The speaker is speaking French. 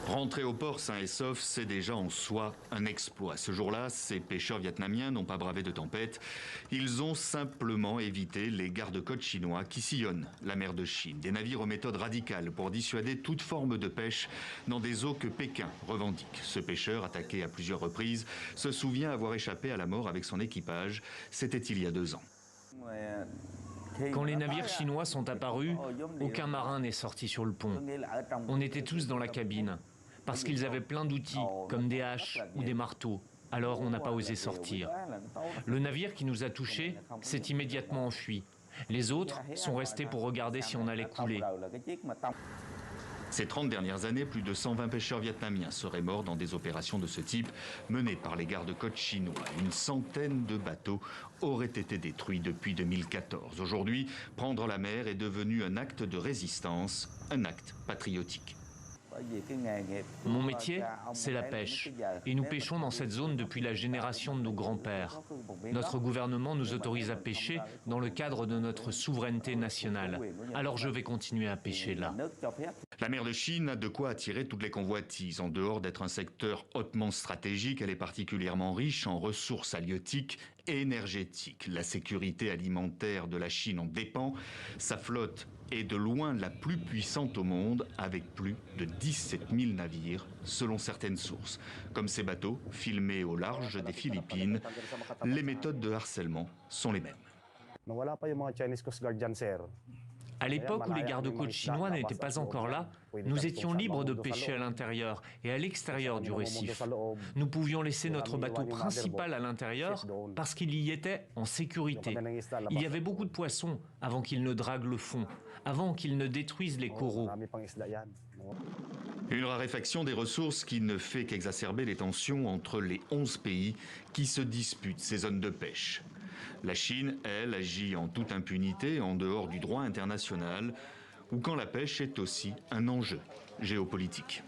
Rentrer au port sain et sauf, c'est déjà en soi un exploit. Ce jour-là, ces pêcheurs vietnamiens n'ont pas bravé de tempête. Ils ont simplement évité les gardes-côtes chinois qui sillonnent la mer de Chine. Des navires aux méthodes radicales pour dissuader toute forme de pêche dans des eaux que Pékin revendique. Ce pêcheur, attaqué à plusieurs reprises, se souvient avoir échappé à la mort avec son équipage. C'était il y a 2 ans. Quand les navires chinois sont apparus, aucun marin n'est sorti sur le pont. On était tous dans la cabine, parce qu'ils avaient plein d'outils, comme des haches ou des marteaux. Alors on n'a pas osé sortir. Le navire qui nous a touchés s'est immédiatement enfui. Les autres sont restés pour regarder si on allait couler. Ces 30 dernières années, plus de 120 pêcheurs vietnamiens seraient morts dans des opérations de ce type menées par les gardes-côtes chinois. Une centaine de bateaux auraient été détruits depuis 2014. Aujourd'hui, prendre la mer est devenu un acte de résistance, un acte patriotique. Mon métier, c'est la pêche. Et nous pêchons dans cette zone depuis la génération de nos grands-pères. Notre gouvernement nous autorise à pêcher dans le cadre de notre souveraineté nationale. Alors je vais continuer à pêcher là. La mer de Chine a de quoi attirer toutes les convoitises. En dehors d'être un secteur hautement stratégique, elle est particulièrement riche en ressources halieutiques et énergétiques. La sécurité alimentaire de la Chine en dépend. Sa flotte est de loin la plus puissante au monde, avec plus de 17 000 navires, selon certaines sources. Comme ces bateaux, filmés au large des Philippines, les méthodes de harcèlement sont les mêmes. À l'époque où les gardes-côtes chinois n'étaient pas encore là, nous étions libres de pêcher à l'intérieur et à l'extérieur du récif. Nous pouvions laisser notre bateau principal à l'intérieur parce qu'il y était en sécurité. Il y avait beaucoup de poissons avant qu'ils ne draguent le fond, avant qu'ils ne détruisent les coraux. Une raréfaction des ressources qui ne fait qu'exacerber les tensions entre les 11 pays qui se disputent ces zones de pêche. La Chine, elle, agit en toute impunité, en dehors du droit international, ou quand la pêche est aussi un enjeu géopolitique.